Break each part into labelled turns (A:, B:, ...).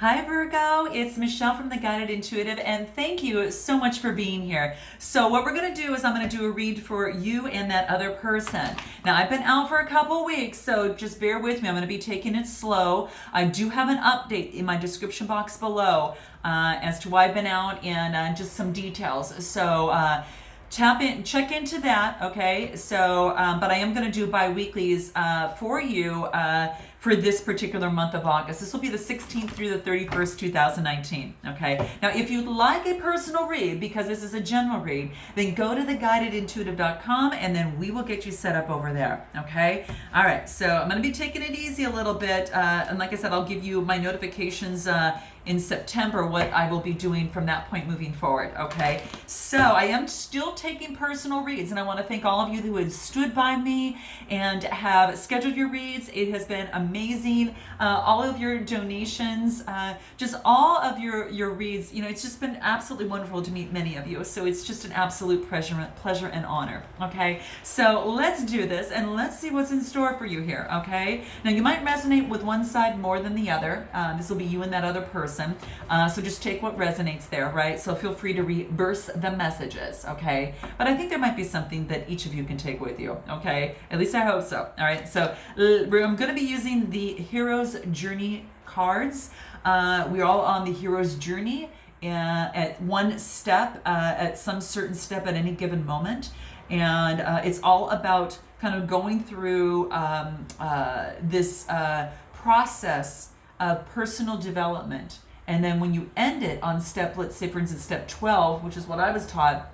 A: Hi Virgo, it's Michelle from the Guided Intuitive, and thank you so much for being here. So what we're going to do is I'm going to do a read for you and that other person. Now I've been out for a couple weeks, so just bear with me. I'm going to be taking it slow. I do have an update in my description box below as to why I've been out and just some details. So check into that, okay? So, but I am going to do bi-weeklies for you for this particular month of August. This will be the 16th through the 31st, 2019, okay? Now, if you'd like a personal read, because this is a general read, then go to theguidedintuitive.com and then we will get you set up over there, okay? All right, so I'm going to be taking it easy a little bit, and like I said, I'll give you my notifications in September what I will be doing from that point moving forward, okay? So I am still taking personal reads, and I want to thank all of you who have stood by me and have scheduled your reads. It has been amazing. All of your donations, just all of your reads, you know, it's just been absolutely wonderful to meet many of you. So it's just an absolute pleasure and honor, okay? So let's do this, and let's see what's in store for you here, okay? Now you might resonate with one side more than the other. This will be you and that other person. So just take what resonates there, right? So feel free to reverse the messages, okay? But I think there might be something that each of you can take with you, okay? At least I hope so, all right? So I'm going to be using the Hero's Journey cards. We're all on the Hero's Journey at one step, at some certain step at any given moment. And it's all about kind of going through this process of personal development. And then when you end it on step, let's say for instance, step 12, which is what I was taught,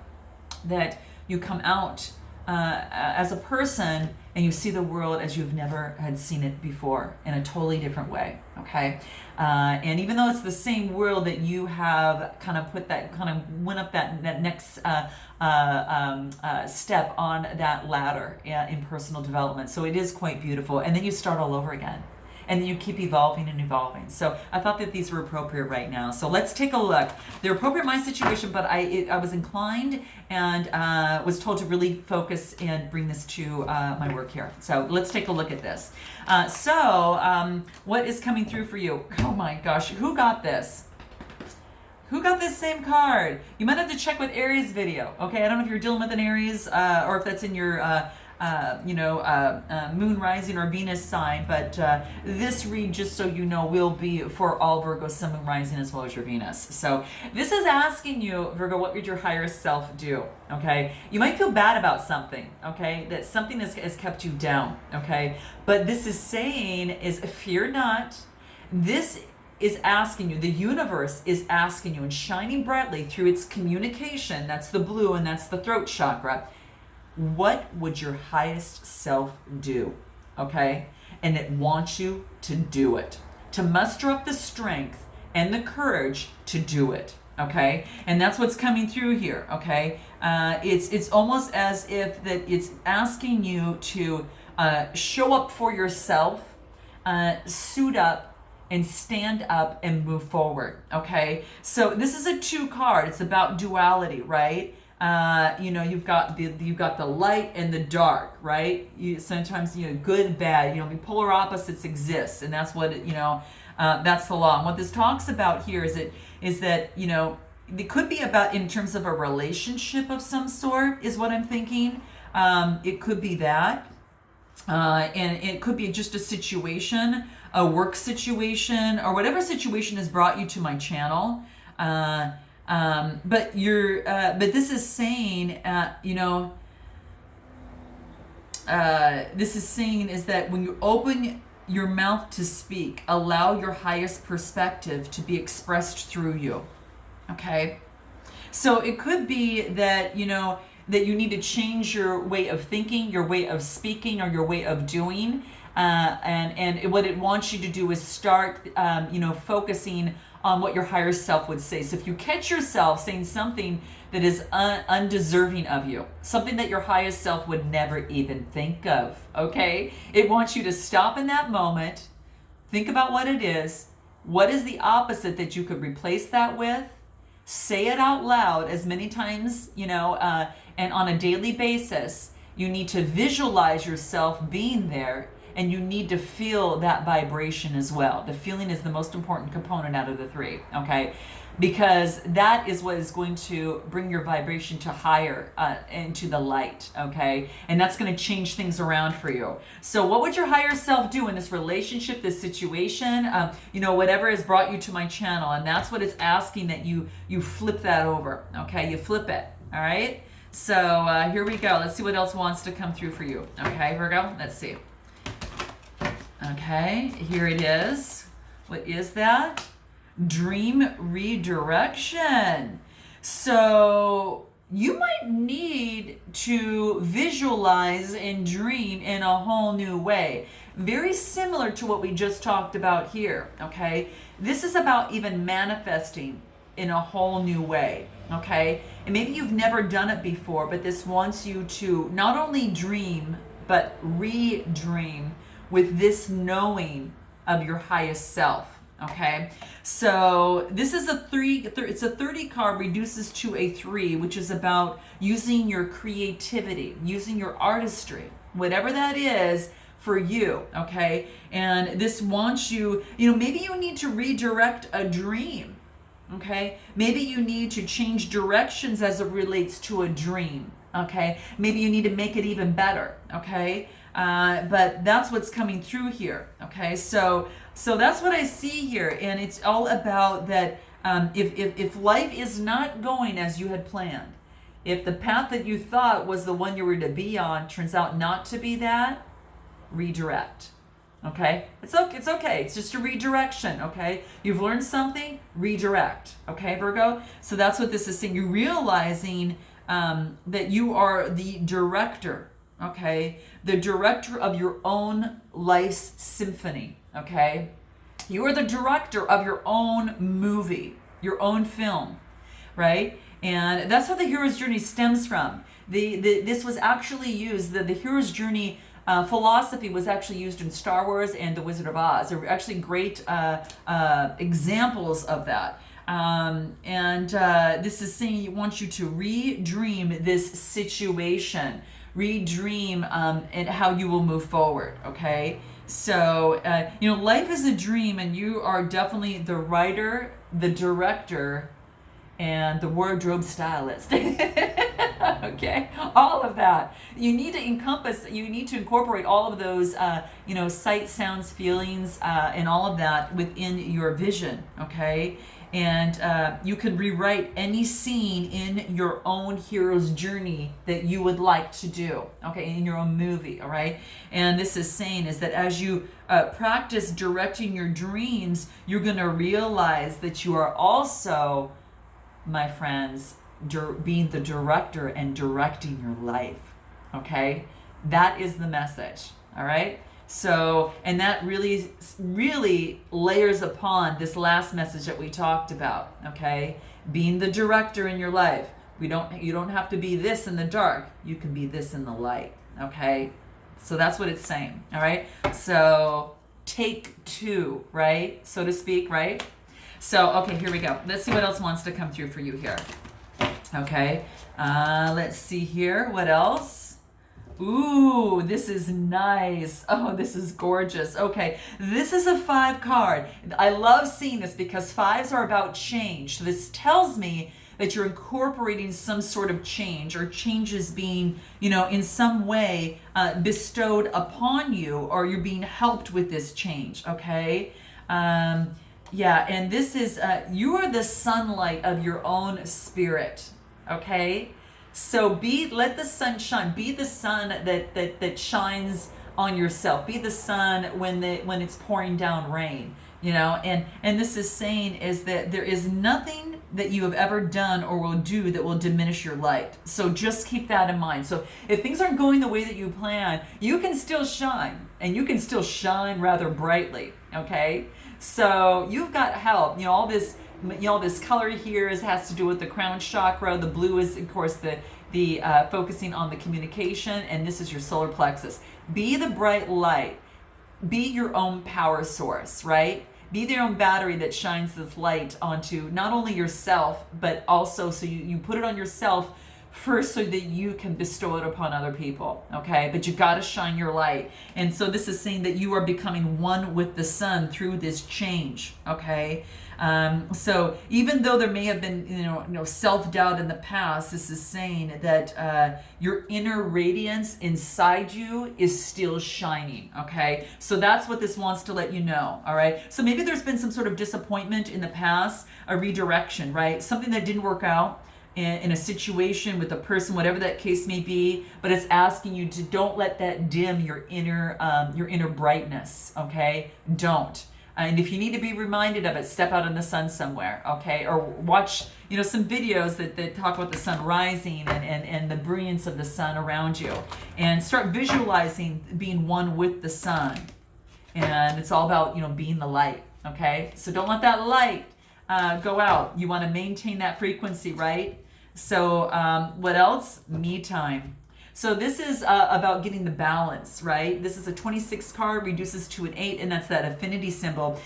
A: that you come out as a person and you see the world as you've never had seen it before in a totally different way, okay? And even though it's the same world that you have kind of went up that next step on that ladder in personal development. So it is quite beautiful. And then you start all over again. And then you keep evolving and evolving. So I thought that these were appropriate right now. So let's take a look. They're appropriate in my situation, but I was inclined and was told to really focus and bring this to my work here. So let's take a look at this. What is coming through for you? Oh my gosh, who got this? Who got this same card? You might have to check with Aries video, okay? I don't know if you're dealing with an Aries or if that's in your moon rising or Venus sign, but this read, just so you know, will be for all Virgo, sun, moon rising, as well as your Venus. So this is asking you, Virgo, what would your higher self do? Okay, you might feel bad about something, okay, that something has kept you down, okay, but this is saying is fear not. This is asking you, the universe is asking you and shining brightly through its communication, that's the blue and that's the throat chakra. What would your highest self do? Okay? And it wants you to do it, to muster up the strength and the courage to do it. Okay? And that's what's coming through here. Okay? It's almost as if that it's asking you to show up for yourself, suit up, and stand up and move forward. Okay? So this is a 2 card. It's about duality, right? You've got the light and the dark, right? Sometimes good and bad. The polar opposites exist, and that's what that's the law. And what this talks about here is that it could be about in terms of a relationship of some sort, is what I'm thinking. It could be that, and it could be just a situation, a work situation, or whatever situation has brought you to my channel. But this is saying, this is saying is that when you open your mouth to speak, allow your highest perspective to be expressed through you. Okay? So it could be that, that you need to change your way of thinking, your way of speaking, or your way of doing. And what it wants you to do is start, focusing on what your higher self would say. So if you catch yourself saying something that is undeserving of you, something that your highest self would never even think of, okay? It wants you to stop in that moment, think about what it is. What is the opposite that you could replace that with? Say it out loud as many times, and on a daily basis. You need to visualize yourself being there and you need to feel that vibration as well. The feeling is the most important component out of the three, okay? Because that is what is going to bring your vibration to higher, into the light, okay? And that's going to change things around for you. So what would your higher self do in this relationship, this situation, whatever has brought you to my channel? And that's what it's asking, that you flip that over, okay? You flip it, all right? So here we go. Let's see what else wants to come through for you. Okay, Virgo, let's see. Okay, here it is. What is that? Dream redirection. So you might need to visualize and dream in a whole new way. Very similar to what we just talked about here, okay? This is about even manifesting in a whole new way, okay? And maybe you've never done it before, but this wants you to not only dream, but re-dream with this knowing of your highest self. Okay, so this is it's a 30 card, reduces to a 3, which is about using your creativity, using your artistry, whatever that is for you, okay? And this wants you, maybe you need to redirect a dream, okay? Maybe you need to change directions as it relates to a dream, okay? Maybe you need to make it even better, okay? But that's what's coming through here, okay? So that's what I see here, and it's all about that. If life is not going as you had planned, if the path that you thought was the one you were to be on turns out not to be that, redirect. Okay, it's okay. It's just a redirection. Okay, you've learned something. Redirect. Okay, Virgo. So that's what this is saying. You're realizing that you are the director. Okay, the director of your own life's symphony. Okay, you are the director of your own movie, your own film, right? And that's how the hero's journey stems from. This was actually used. The hero's journey philosophy was actually used in Star Wars and The Wizard of Oz. There were actually great examples of that. This is saying it wants you to re-dream this situation, re-dream and how you will move forward. Okay. So, life is a dream, and you are definitely the writer, the director, and the wardrobe stylist. Okay, all of that. You need to incorporate all of those, sight, sounds, feelings, and all of that within your vision, okay? And you can rewrite any scene in your own hero's journey that you would like to do, okay, in your own movie, all right? And this is saying is that as you practice directing your dreams, you're going to realize that you are also, my friends, being the director and directing your life, okay? That is the message, all right? So, and that really, really layers upon this last message that we talked about, okay? Being the director in your life. You don't have to be this in the dark. You can be this in the light, okay? So that's what it's saying, all right? So, take 2, right? So to speak, right? So, okay, here we go. Let's see what else wants to come through for you here. Okay, let's see here. What else? Ooh, this is nice. Oh, this is gorgeous. Okay, this is a 5 card. I love seeing this because 5s are about change. So this tells me that you're incorporating some sort of change, or changes being, in some way bestowed upon you, or you're being helped with this change, okay? Yeah, and this is, you are the sunlight of your own spirit, okay? So let the sun shine. Be the sun that shines on yourself. Be the sun when it's pouring down rain, and this is saying is that there is nothing that you have ever done or will do that will diminish your light. So just keep that in mind. So if things aren't going the way that you plan, you can still shine, and you can still shine rather brightly, okay? So you've got help. All this color here has to do with the crown chakra. The blue is, of course, the focusing on the communication, and this is your solar plexus. Be the bright light. Be your own power source, right? Be their own battery that shines this light onto not only yourself, but also so you put it on yourself first so that you can bestow it upon other people, okay? But you got to shine your light. And so this is saying that you are becoming one with the sun through this change, okay? So even though there may have been, self-doubt in the past, this is saying that your inner radiance inside you is still shining, okay? So that's what this wants to let you know, all right? So maybe there's been some sort of disappointment in the past, a redirection, right? Something that didn't work out in a situation with a person, whatever that case may be, but it's asking you to don't let that dim your inner brightness, okay? Don't. And if you need to be reminded of it, step out in the sun somewhere, okay? Or watch, some videos that talk about the sun rising and the brilliance of the sun around you. And start visualizing being one with the sun. And it's all about, being the light, okay? So don't let that light go out. You want to maintain that frequency, right? So what else? Me time. So this is about getting the balance, right? This is a 26 card, reduces to an 8, and that's that affinity symbol.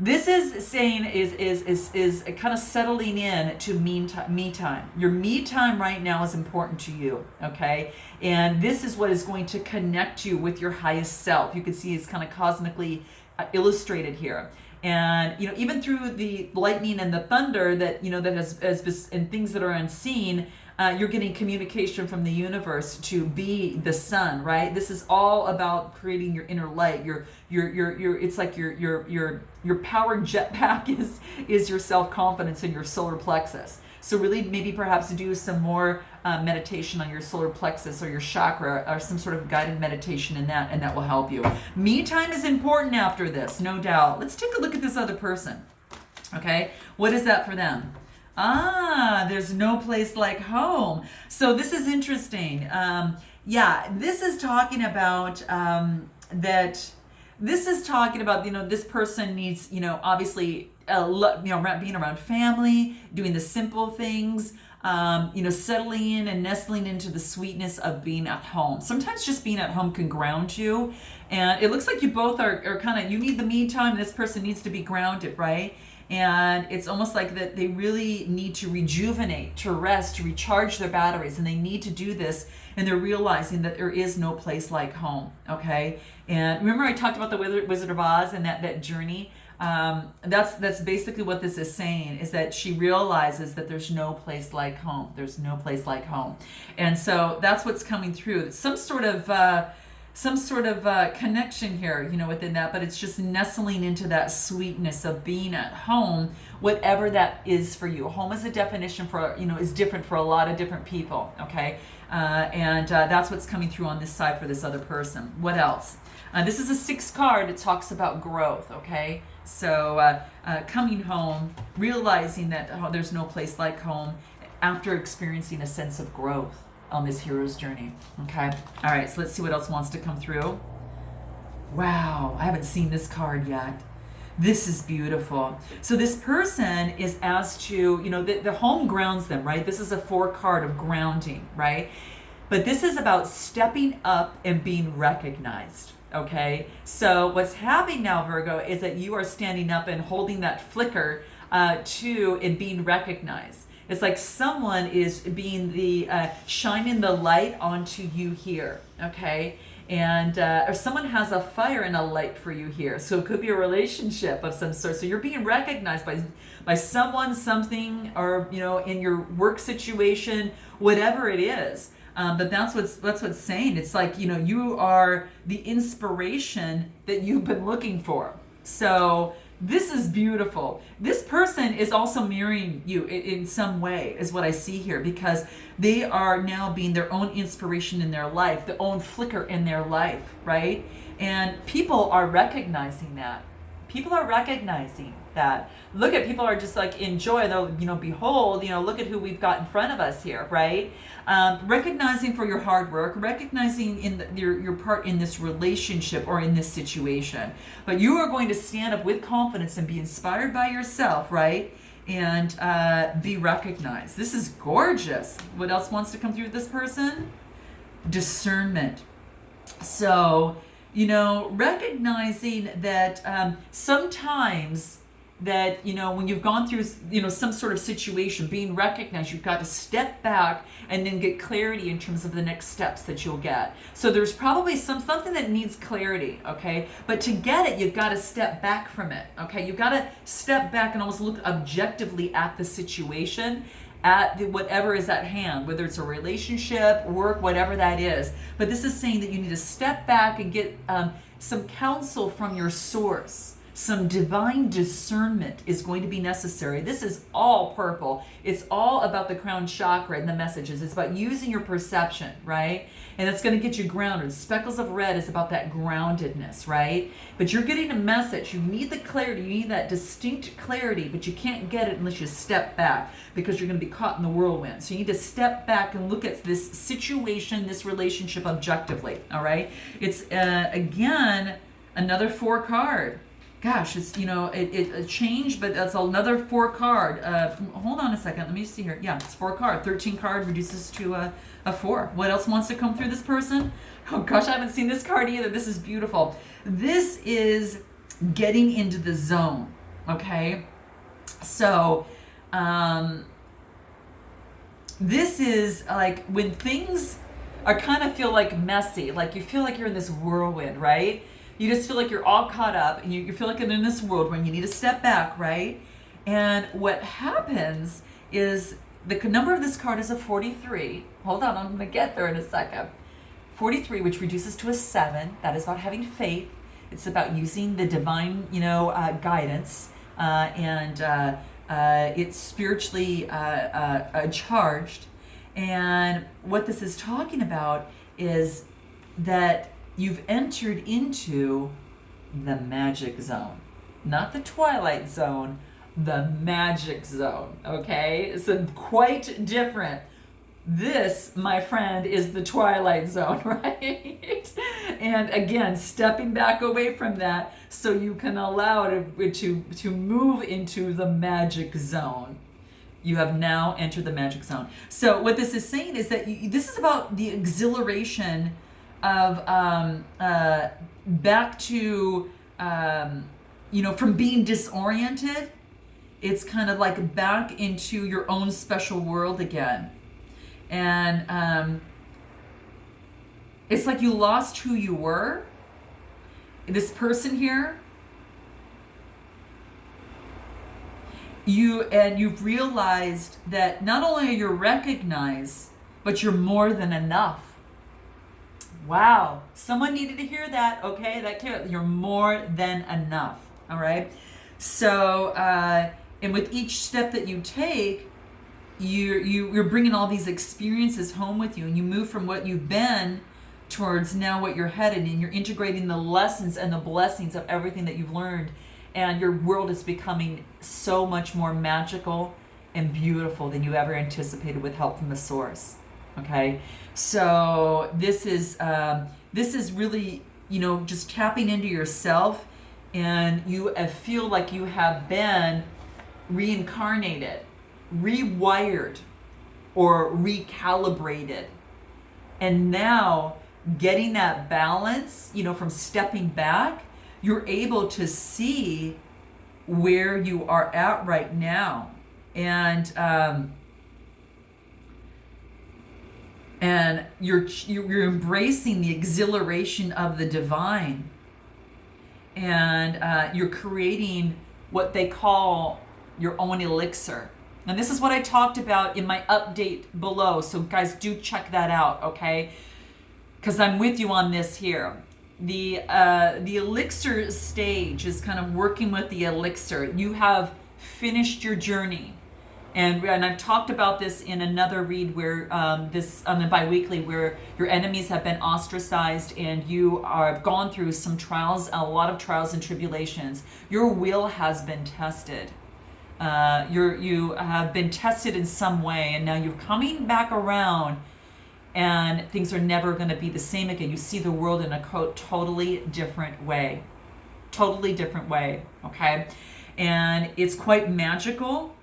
A: This is saying is kind of settling in to me time. Your me time right now is important to you, okay? And this is what is going to connect you with your highest self. You can see it's kind of cosmically illustrated here. And even through the lightning and the thunder that that has and things that are unseen, you're getting communication from the universe to be the sun, right? This is all about creating your inner light. Your it's like your powered jetpack is your self-confidence and your solar plexus. So really maybe perhaps do some more meditation on your solar plexus or your chakra, or some sort of guided meditation in that, and that will help you. Me time is important after this, no doubt. Let's take a look at this other person. Okay, what is that for them? There's no place like home. So this is interesting. This is talking about that. This is talking about this person needs obviously being around family, doing the simple things. Settling in and nestling into the sweetness of being at home. Sometimes just being at home can ground you, and it looks like you both are kind of, you need the me time. This person needs to be grounded, right? And it's almost like that they really need to rejuvenate, to rest, to recharge their batteries, and they need to do this, and they're realizing that there is no place like home, okay? And remember I talked about the Wizard of Oz and that journey? That's basically what this is saying, is that she realizes that there's no place like home. There's no place like home. And so that's what's coming through. Some sort of connection here, within that, but it's just nestling into that sweetness of being at home, whatever that is for you. Home is a definition for, is different for a lot of different people, okay? That's what's coming through on this side for this other person. What else? This is a 6 card. It talks about growth, okay? So coming home, realizing that there's no place like home after experiencing a sense of growth on this hero's journey, okay? All right, so let's see what else wants to come through. Wow, I haven't seen this card yet. This is beautiful. So this person is asked to, the home grounds them, right? This is a 4 card of grounding, right? But this is about stepping up and being recognized. Okay, so what's happening now, Virgo, is that you are standing up and holding that flicker and being recognized. It's like someone is being shining the light onto you here, okay? And or someone has a fire and a light for you here. So it could be a relationship of some sort. So you're being recognized by someone, something, or in your work situation, whatever it is. But that's what's saying. It's like, you are the inspiration that you've been looking for. So this is beautiful. This person is also mirroring you in some way, is what I see here, because they are now being their own inspiration in their life, their own flicker in their life, right? And people are recognizing that. People are recognizing that. Look at, people are just like, enjoy, they'll, behold, look at who we've got in front of us here, right? Recognizing for your hard work, recognizing your part in this relationship or in this situation. But you are going to stand up with confidence and be inspired by yourself, right? And be recognized. This is gorgeous. What else wants to come through this person? Discernment. So, recognizing that sometimes that, when you've gone through, some sort of situation, being recognized, you've got to step back and then get clarity in terms of the next steps that you'll get. So there's probably something that needs clarity, okay? But to get it, you've got to step back from it, okay? You've got to step back and almost look objectively at the situation, at whatever is at hand, whether it's a relationship, work, whatever that is. But this is saying that you need to step back and get some counsel from your source. Some divine discernment is going to be necessary. This is all purple. It's all about the crown chakra and the messages. It's about using your perception, right? And it's going to get you grounded. Speckles of red is about that groundedness, right? But you're getting a message. You need the clarity. You need that distinct clarity, but you can't get it unless you step back, because you're going to be caught in the whirlwind. So you need to step back and look at this situation, this relationship objectively, all right? It's, again, another 4 card. Gosh, it's, it changed, but that's another 4 card. Hold on a second. Let me see here. Yeah, it's 4 card. 13 card reduces to a 4. What else wants to come through this person? Oh gosh, I haven't seen this card either. This is beautiful. This is getting into the zone, okay? So, this is like when things are kind of feel like messy, like you feel like you're in this whirlwind, right? You just feel like you're all caught up, and you feel like you're in this world when you need to step back, right? And what happens is the number of this card is a 43. Hold on, I'm going to get there in a second. 43, which reduces to a 7. That is about having faith. It's about using the divine, guidance, and it's spiritually charged. And what this is talking about is that you've entered into the magic zone. Not the twilight zone, the magic zone, okay? So quite different. This, my friend, is the twilight zone, right? And again, stepping back away from that so you can allow it to move into the magic zone. You have now entered the magic zone. So what this is saying is that this is about the exhilaration of back to from being disoriented. It's kind of like back into your own special world again, and it's like you lost who you were. This person here, you've realized that not only are you recognized, but you're more than enough. Wow, someone needed to hear that, okay? You're more than enough, all right? So, and with each step that you take, you're bringing all these experiences home with you, and you move from what you've been towards now what you're headed, and you're integrating the lessons and the blessings of everything that you've learned, and your world is becoming so much more magical and beautiful than you ever anticipated with help from the source. Okay, so this is really, just tapping into yourself, and you feel like you have been reincarnated, rewired, or recalibrated, and now getting that balance, from stepping back, you're able to see where you are at right now, and you're embracing the exhilaration of the divine, and you're creating what they call your own elixir. And this is what I talked about in my update below, so guys, do check that out, okay? Because I'm with you on this here. The elixir stage is kind of working with the elixir. You have finished your journey. And I've talked about this in another read where this on the biweekly, where your enemies have been ostracized and you have gone through some trials, a lot of trials and tribulations. Your will has been tested. You have been tested in some way, and now you're coming back around, and things are never going to be the same again. You see the world in a totally different way. Totally different way, okay? And it's quite magical.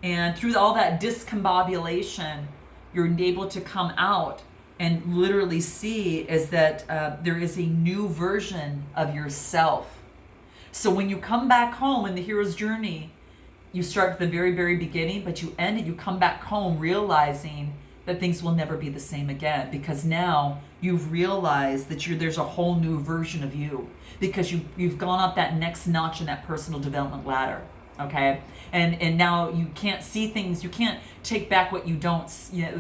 A: And through all that discombobulation, you're able to come out and literally see is that there is a new version of yourself. So when you come back home in the hero's journey, you start at the very, very beginning, but you end it, you come back home realizing that things will never be the same again, because now you've realized that there's a whole new version of you, because you've gone up that next notch in that personal development ladder. Okay, and now you can't see things, you can't take back what you don't,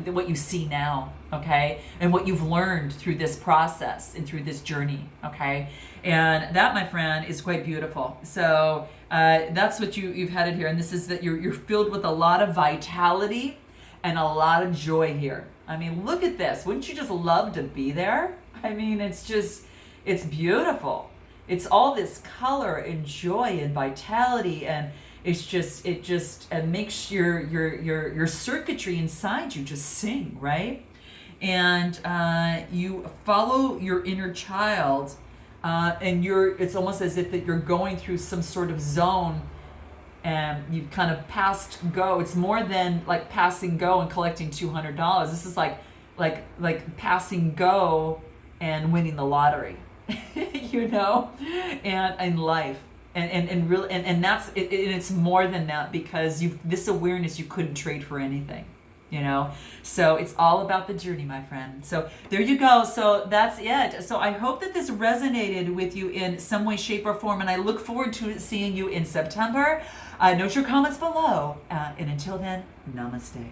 A: what you see now. Okay, and what you've learned through this process and through this journey. Okay, and that, my friend, is quite beautiful. So that's what you've had it here, and this is that you're filled with a lot of vitality and a lot of joy here. I mean, look at this. Wouldn't you just love to be there? I mean, it's beautiful. It's all this color and joy and vitality, and it just makes your circuitry inside you just sing, right? And you follow your inner child, and it's almost as if that you're going through some sort of zone, and you've kind of passed go. It's more than like passing go and collecting $200. This is like passing go and winning the lottery, and in life. And really, and that's it, and it's more than that, because this awareness you couldn't trade for anything, so it's all about the journey, my friend. So there you go. So that's it. So I hope that this resonated with you in some way, shape, or form, and I look forward to seeing you in September. Note your comments below, and until then, namaste.